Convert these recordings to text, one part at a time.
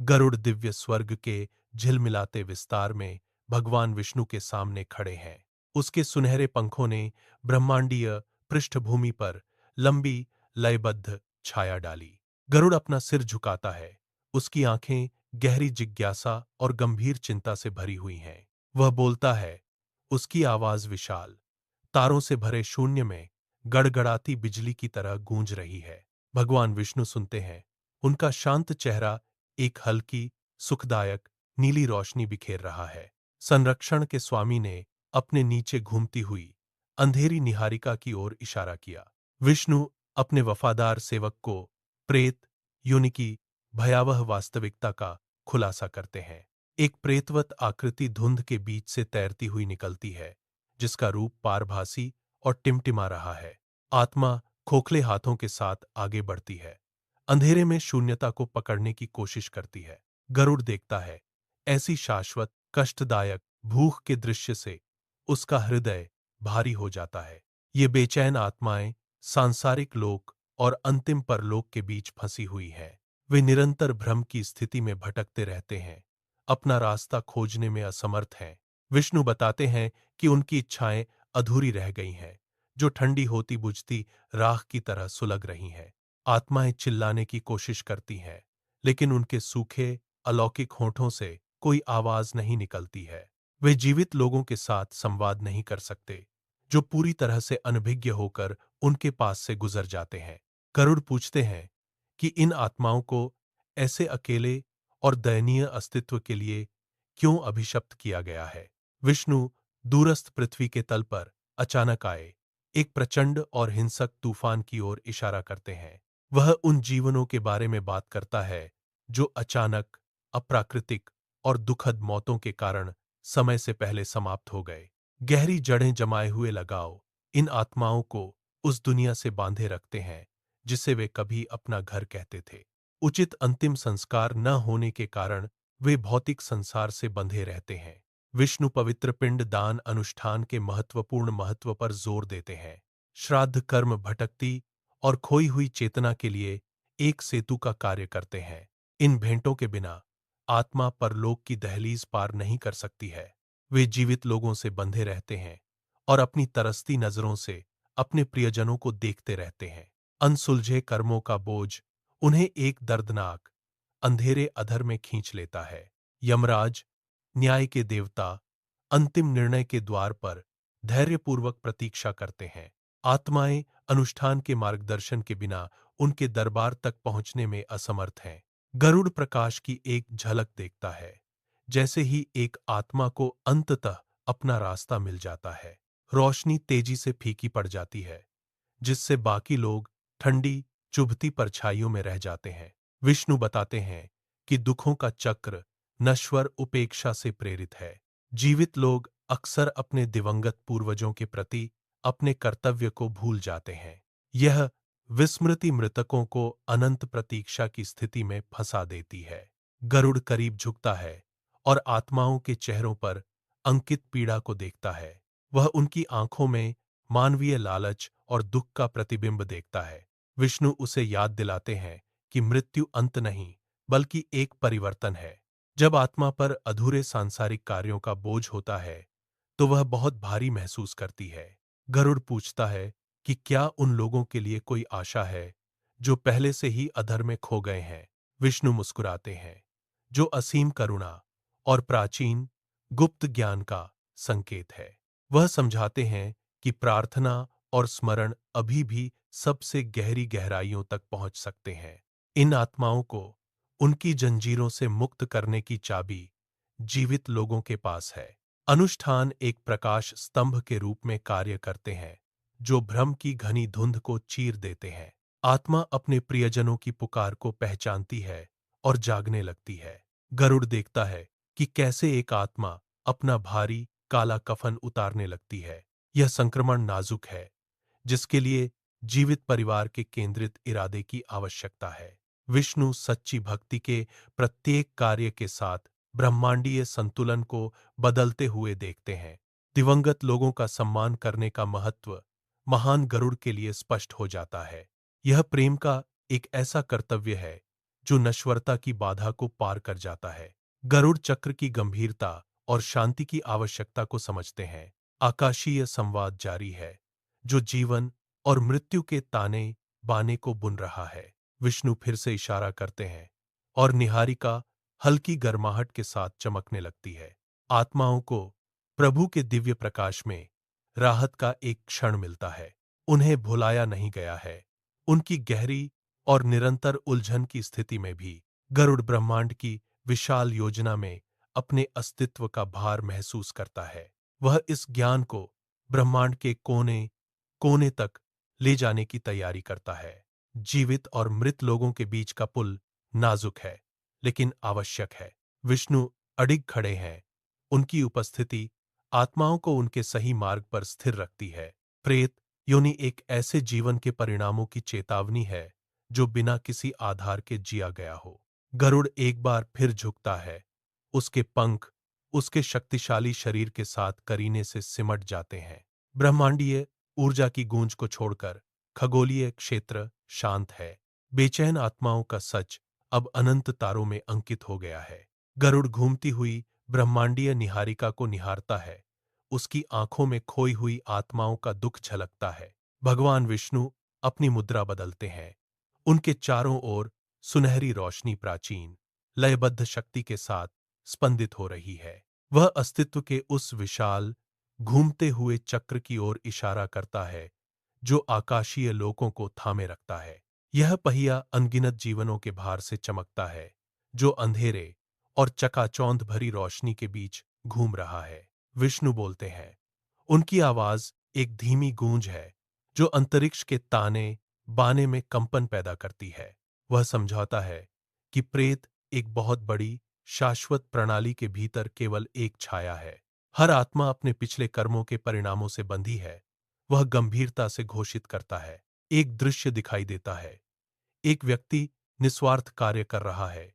गरुड़ दिव्य स्वर्ग के झिलमिलाते विस्तार में भगवान विष्णु के सामने खड़े हैं। उसके सुनहरे पंखों ने ब्रह्मांडीय पृष्ठभूमि पर लंबी लयबद्ध छाया डाली। गरुड़ अपना सिर झुकाता है। उसकी आंखें गहरी जिज्ञासा और गंभीर चिंता से भरी हुई हैं। वह बोलता है। उसकी आवाज विशाल, तारों से भरे शून्य में गड़गड़ाती बिजली की तरह गूंज रही है। भगवान विष्णु सुनते हैं। उनका शांत चेहरा एक हल्की, सुखदायक नीली रोशनी बिखेर रहा है। संरक्षण के स्वामी ने अपने नीचे घूमती हुई अंधेरी निहारिका की ओर इशारा किया। विष्णु अपने वफादार सेवक को प्रेत योनि की भयावह वास्तविकता का खुलासा करते हैं। एक प्रेतवत आकृति धुंध के बीच से तैरती हुई निकलती है, जिसका रूप पारभासी और टिमटिमा रहा है। आत्मा खोखले हाथों के साथ आगे बढ़ती है, अंधेरे में शून्यता को पकड़ने की कोशिश करती है। गरुड़ देखता है। ऐसी शाश्वत कष्टदायक भूख के दृश्य से उसका हृदय भारी हो जाता है। ये बेचैन आत्माएं सांसारिक लोक और अंतिम परलोक के बीच फंसी हुई हैं। वे निरंतर भ्रम की स्थिति में भटकते रहते हैं, अपना रास्ता खोजने में असमर्थ हैं। विष्णु बताते हैं कि उनकी इच्छाएं अधूरी रह गई हैं, जो ठंडी होती बुझती राख की तरह सुलग रही हैं। आत्माएं चिल्लाने की कोशिश करती हैं, लेकिन उनके सूखे, अलौकिक होठों से कोई आवाज नहीं निकलती है। वे जीवित लोगों के साथ संवाद नहीं कर सकते, जो पूरी तरह से अनभिज्ञ होकर उनके पास से गुजर जाते हैं। गरुड़ पूछते हैं कि इन आत्माओं को ऐसे अकेले और दयनीय अस्तित्व के लिए क्यों अभिशप्त किया गया है। विष्णु दूरस्थ पृथ्वी के तल पर अचानक आए एक प्रचंड और हिंसक तूफान की ओर इशारा करते हैं। वह उन जीवनों के बारे में बात करता है जो अचानक, अप्राकृतिक और दुखद मौतों के कारण समय से पहले समाप्त हो गए। गहरी जड़ें जमाए हुए लगाव इन आत्माओं को उस दुनिया से बांधे रखते हैं जिसे वे कभी अपना घर कहते थे। उचित अंतिम संस्कार न होने के कारण वे भौतिक संसार से बंधे रहते हैं। विष्णु पवित्र पिंड दान अनुष्ठान के महत्वपूर्ण महत्व पर जोर देते हैं। श्राद्ध कर्म भटकती और खोई हुई चेतना के लिए एक सेतु का कार्य करते हैं। इन भेंटों के बिना आत्मा परलोक की दहलीज पार नहीं कर सकती है। वे जीवित लोगों से बंधे रहते हैं और अपनी तरसती नजरों से अपने प्रियजनों को देखते रहते हैं। अनसुलझे कर्मों का बोझ उन्हें एक दर्दनाक अंधेरे अधर में खींच लेता है। यमराज, न्याय के देवता, अंतिम निर्णय के द्वार पर धैर्यपूर्वक प्रतीक्षा करते हैं। आत्माएं अनुष्ठान के मार्गदर्शन के बिना उनके दरबार तक पहुंचने में असमर्थ हैं। गरुड़ प्रकाश की एक झलक देखता है। जैसे ही एक आत्मा को अंततः अपना रास्ता मिल जाता है, रोशनी तेजी से फीकी पड़ जाती है, जिससे बाकी लोग ठंडी, चुभती परछाइयों में रह जाते हैं। विष्णु बताते हैं कि दुखों का चक्र नश्वर उपेक्षा से प्रेरित है। जीवित लोग अक्सर अपने दिवंगत पूर्वजों के प्रति अपने कर्तव्य को भूल जाते हैं। यह विस्मृति मृतकों को अनंत प्रतीक्षा की स्थिति में फंसा देती है। गरुड़ करीब झुकता है और आत्माओं के चेहरों पर अंकित पीड़ा को देखता है। वह उनकी आंखों में मानवीय लालच और दुख का प्रतिबिंब देखता है। विष्णु उसे याद दिलाते हैं कि मृत्यु अंत नहीं, बल्कि एक परिवर्तन है। जब आत्मा पर अधूरे सांसारिक कार्यों का बोझ होता है, तो वह बहुत भारी महसूस करती है। गरुड़ पूछता है कि क्या उन लोगों के लिए कोई आशा है, जो पहले से ही अधर में खो गए हैं। विष्णु मुस्कुराते हैं, जो असीम करुणा और प्राचीन, गुप्त ज्ञान का संकेत है। वह समझाते हैं कि प्रार्थना और स्मरण अभी भी सबसे गहरी गहराइयों तक पहुंच सकते हैं। इन आत्माओं को उनकी जंजीरों से मुक्त करने की चाबी जीवित लोगों के पास है। अनुष्ठान एक प्रकाश स्तंभ के रूप में कार्य करते हैं, जो भ्रम की घनी धुंध को चीर देते हैं। आत्मा अपने प्रियजनों की पुकार को पहचानती है और जागने लगती है। गरुड़ देखता है कि कैसे एक आत्मा अपना भारी काला कफन उतारने लगती है। यह संक्रमण नाजुक है, जिसके लिए जीवित परिवार के केंद्रित इरादे की आवश्यकता है। विष्णु सच्ची भक्ति के प्रत्येक कार्य के साथ ब्रह्मांडीय संतुलन को बदलते हुए देखते हैं। दिवंगत लोगों का सम्मान करने का महत्व महान गरुड़ के लिए स्पष्ट हो जाता है। यह प्रेम का एक ऐसा कर्तव्य है जो नश्वरता की बाधा को पार कर जाता है। गरुड़ चक्र की गंभीरता और शांति की आवश्यकता को समझते हैं। आकाशीय संवाद जारी है, जो जीवन और मृत्यु के ताने बाने को बुन रहा है। विष्णु फिर से इशारा करते हैं और निहारिका हल्की गर्माहट के साथ चमकने लगती है। आत्माओं को प्रभु के दिव्य प्रकाश में राहत का एक क्षण मिलता है। उन्हें भुलाया नहीं गया है। उनकी गहरी और निरंतर उलझन की स्थिति में भी गरुड़ ब्रह्मांड की विशाल योजना में अपने अस्तित्व का भार महसूस करता है। वह इस ज्ञान को ब्रह्मांड के कोने कोने तक ले जाने की तैयारी करता है। जीवित और मृत लोगों के बीच का पुल नाजुक है, लेकिन आवश्यक है। विष्णु अडिग खड़े हैं। उनकी उपस्थिति आत्माओं को उनके सही मार्ग पर स्थिर रखती है। प्रेत योनि एक ऐसे जीवन के परिणामों की चेतावनी है जो बिना किसी आधार के जिया गया हो। गरुड़ एक बार फिर झुकता है। उसके पंख उसके शक्तिशाली शरीर के साथ करीने से सिमट जाते हैं। ब्रह्मांडीय ऊर्जा की गूंज को छोड़कर खगोलीय क्षेत्र शांत है। बेचैन आत्माओं का सच अब अनंत तारों में अंकित हो गया है। गरुड़ घूमती हुई ब्रह्मांडीय निहारिका को निहारता है। उसकी आंखों में खोई हुई आत्माओं का दुख झलकता है। भगवान विष्णु अपनी मुद्रा बदलते हैं। उनके चारों ओर सुनहरी रोशनी प्राचीन लयबद्ध शक्ति के साथ स्पंदित हो रही है। वह अस्तित्व के उस विशाल घूमते हुए चक्र की ओर इशारा करता है जो आकाशीय लोकों को थामे रखता है। यह पहिया अनगिनत जीवनों के भार से चमकता है, जो अंधेरे और चकाचौंध भरी रोशनी के बीच घूम रहा है। विष्णु बोलते हैं। उनकी आवाज एक धीमी गूंज है जो अंतरिक्ष के ताने बाने में कंपन पैदा करती है। वह समझाता है कि प्रेत एक बहुत बड़ी शाश्वत प्रणाली के भीतर केवल एक छाया है। हर आत्मा अपने पिछले कर्मों के परिणामों से बंधी है। वह गंभीरता से घोषित करता है। एक दृश्य दिखाई देता है। एक व्यक्ति निस्वार्थ कार्य कर रहा है।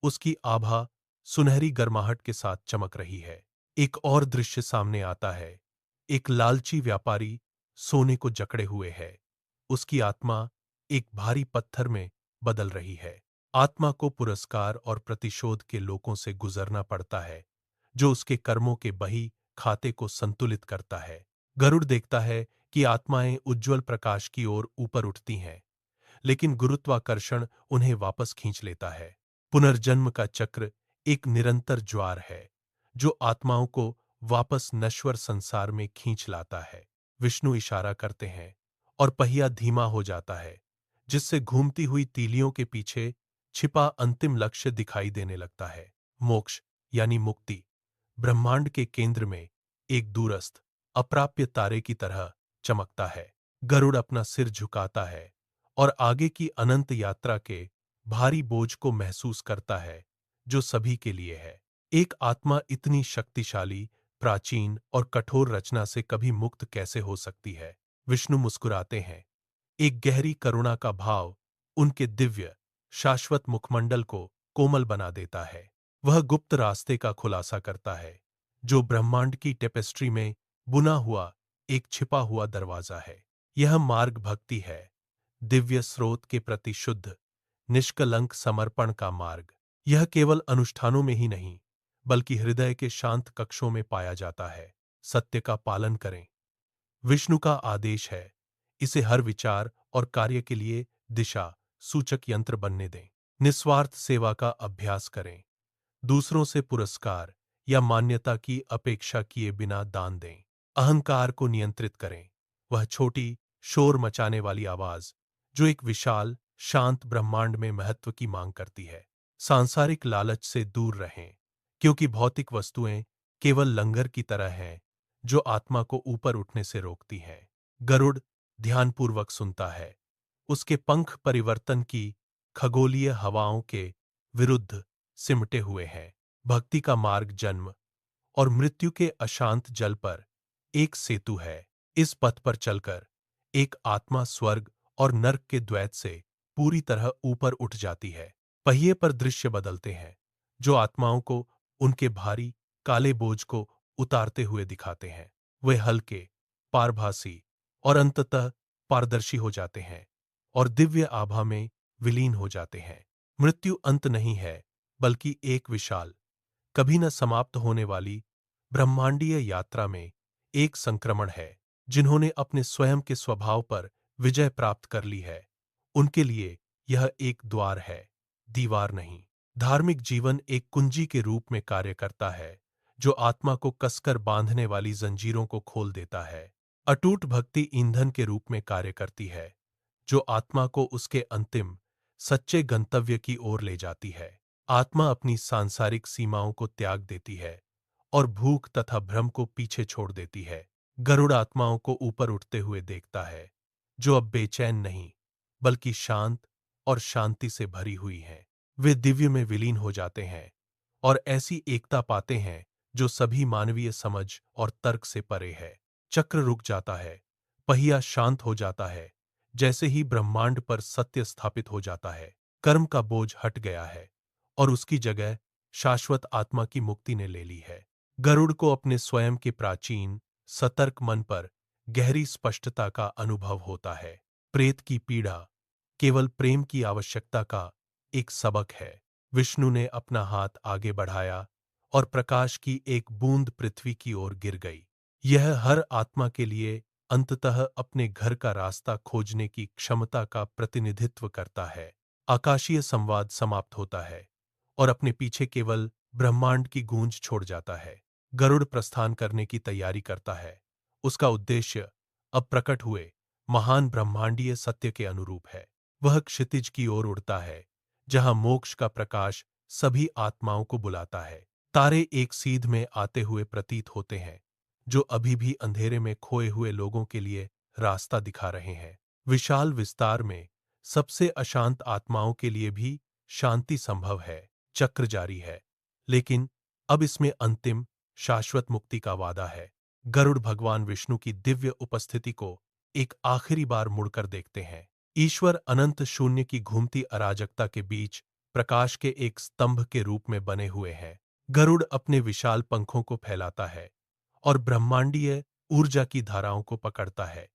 उसकी आभा सुनहरी गर्माहट के साथ चमक रही है। एक और दृश्य सामने आता है। एक लालची व्यापारी सोने को जकड़े हुए है। उसकी आत्मा एक भारी पत्थर में बदल रही है। आत्मा को पुरस्कार और प्रतिशोध के लोकों से गुजरना पड़ता है, जो उसके कर्मों के बही खाते को संतुलित करता है। गरुड़ देखता है कि आत्माएं उज्ज्वल प्रकाश की ओर ऊपर उठती हैं, लेकिन गुरुत्वाकर्षण उन्हें वापस खींच लेता है। पुनर्जन्म का चक्र एक निरंतर ज्वार है, जो आत्माओं को वापस नश्वर संसार में खींच लाता है। विष्णु इशारा करते हैं और पहिया धीमा हो जाता है, जिससे घूमती हुई तीलियों के पीछे छिपा अंतिम लक्ष्य दिखाई देने लगता है। मोक्ष यानी मुक्ति। ब्रह्मांड के केंद्र में एक दूरस्थ अप्राप्य तारे की तरह चमकता है। गरुड़ अपना सिर झुकाता है और आगे की अनंत यात्रा के भारी बोझ को महसूस करता है, जो सभी के लिए है। एक आत्मा इतनी शक्तिशाली, प्राचीन और कठोर रचना से कभी मुक्त कैसे हो सकती है? विष्णु मुस्कुराते हैं। एक गहरी करुणा का भाव उनके दिव्य, शाश्वत मुखमंडल को कोमल बना देता है। वह गुप्त रास्ते का खुलासा करता है, जो ब्रह्मांड की टेपेस्ट्री में बुना हुआ एक छिपा हुआ दरवाजा है। यह मार्ग भक्ति है, दिव्य स्रोत के प्रति शुद्ध, निष्कलंक समर्पण का मार्ग। यह केवल अनुष्ठानों में ही नहीं, बल्कि हृदय के शांत कक्षों में पाया जाता है। सत्य का पालन करें, विष्णु का आदेश है। इसे हर विचार और कार्य के लिए दिशा सूचक यंत्र बनने दें। निस्वार्थ सेवा का अभ्यास करें। दूसरों से पुरस्कार या मान्यता की अपेक्षा किए बिना दान दें। अहंकार को नियंत्रित करें। वह छोटी, शोर मचाने वाली आवाज जो एक विशाल, शांत ब्रह्मांड में महत्व की मांग करती है। सांसारिक लालच से दूर रहें, क्योंकि भौतिक वस्तुएं केवल लंगर की तरह हैं जो आत्मा को ऊपर उठने से रोकती हैं। गरुड़ ध्यानपूर्वक सुनता है। उसके पंख परिवर्तन की खगोलीय हवाओं के विरुद्ध सिमटे हुए हैं। भक्ति का मार्ग जन्म और मृत्यु के अशांत जल पर एक सेतु है। इस पथ पर चलकर एक आत्मा स्वर्ग और नर्क के द्वैत से पूरी तरह ऊपर उठ जाती है। पहिए पर दृश्य बदलते हैं, जो आत्माओं को उनके भारी काले बोझ को उतारते हुए दिखाते हैं। वे हल्के, पारभासी और अंततः पारदर्शी हो जाते हैं और दिव्य आभा में विलीन हो जाते हैं। मृत्यु अंत नहीं है, बल्कि एक विशाल, कभी न समाप्त होने वाली ब्रह्मांडीय यात्रा में एक संक्रमण है। जिन्होंने अपने स्वयं के स्वभाव पर विजय प्राप्त कर ली है, उनके लिए यह एक द्वार है, दीवार नहीं। धार्मिक जीवन एक कुंजी के रूप में कार्य करता है, जो आत्मा को कसकर बांधने वाली जंजीरों को खोल देता है। अटूट भक्ति ईंधन के रूप में कार्य करती है, जो आत्मा को उसके अंतिम, सच्चे गंतव्य की ओर ले जाती है। आत्मा अपनी सांसारिक सीमाओं को त्याग देती है और भूख तथा भ्रम को पीछे छोड़ देती है। गरुड़ आत्माओं को ऊपर उठते हुए देखता है, जो अब बेचैन नहीं, बल्कि शांत और शांति से भरी हुई हैं। वे दिव्य में विलीन हो जाते हैं और ऐसी एकता पाते हैं जो सभी मानवीय समझ और तर्क से परे है। चक्र रुक जाता है, पहिया शांत हो जाता है, जैसे ही ब्रह्मांड पर सत्य स्थापित हो जाता है। कर्म का बोझ हट गया है और उसकी जगह शाश्वत आत्मा की मुक्ति ने ले ली है। गरुड़ को अपने स्वयं के प्राचीन, सतर्क मन पर गहरी स्पष्टता का अनुभव होता है। प्रेत की पीड़ा केवल प्रेम की आवश्यकता का एक सबक है। विष्णु ने अपना हाथ आगे बढ़ाया और प्रकाश की एक बूंद पृथ्वी की ओर गिर गई। यह हर आत्मा के लिए अंततः अपने घर का रास्ता खोजने की क्षमता का प्रतिनिधित्व करता है। आकाशीय संवाद समाप्त होता है और अपने पीछे केवल ब्रह्मांड की गूंज छोड़ जाता है। गरुड़ प्रस्थान करने की तैयारी करता है। उसका उद्देश्य अब प्रकट हुए महान ब्रह्मांडीय सत्य के अनुरूप है। वह क्षितिज की ओर उड़ता है, जहां मोक्ष का प्रकाश सभी आत्माओं को बुलाता है। तारे एक सीध में आते हुए प्रतीत होते हैं, जो अभी भी अंधेरे में खोए हुए लोगों के लिए रास्ता दिखा रहे हैं। विशाल विस्तार में सबसे अशांत आत्माओं के लिए भी शांति संभव है। चक्र जारी है, लेकिन अब इसमें अंतिम, शाश्वत मुक्ति का वादा है। गरुड़ भगवान विष्णु की दिव्य उपस्थिति को एक आखिरी बार मुड़कर देखते हैं। ईश्वर अनंत शून्य की घूमती अराजकता के बीच प्रकाश के एक स्तंभ के रूप में बने हुए हैं। गरुड़ अपने विशाल पंखों को फैलाता है और ब्रह्मांडीय ऊर्जा की धाराओं को पकड़ता है।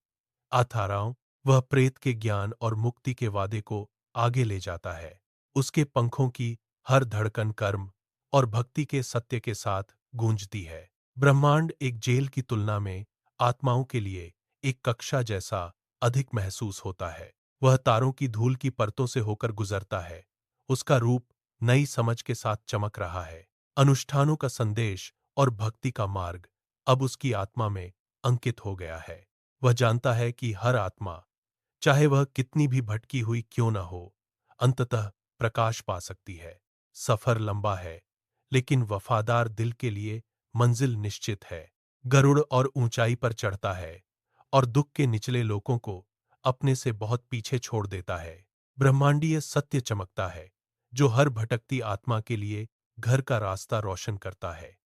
धाराओं, वह प्रेत के ज्ञान और मुक्ति के वादे को आगे ले जाता है। उसके पंखों की हर धड़कन कर्म और भक्ति के सत्य के साथ गूंजती है। ब्रह्मांड एक जेल की तुलना में आत्माओं के लिए एक कक्षा जैसा अधिक महसूस होता है। वह तारों की धूल की परतों से होकर गुजरता है। उसका रूप नई समझ के साथ चमक रहा है। अनुष्ठानों का संदेश और भक्ति का मार्ग अब उसकी आत्मा में अंकित हो गया है। वह जानता है कि हर आत्मा, चाहे वह कितनी भी भटकी हुई क्यों न हो, अंततः प्रकाश पा सकती है। सफर लंबा है, लेकिन वफादार दिल के लिए मंजिल निश्चित है। गरुड़ और ऊंचाई पर चढ़ता है और दुख के निचले लोगों को अपने से बहुत पीछे छोड़ देता है। ब्रह्मांडीय सत्य चमकता है, जो हर भटकती आत्मा के लिए घर का रास्ता रोशन करता है।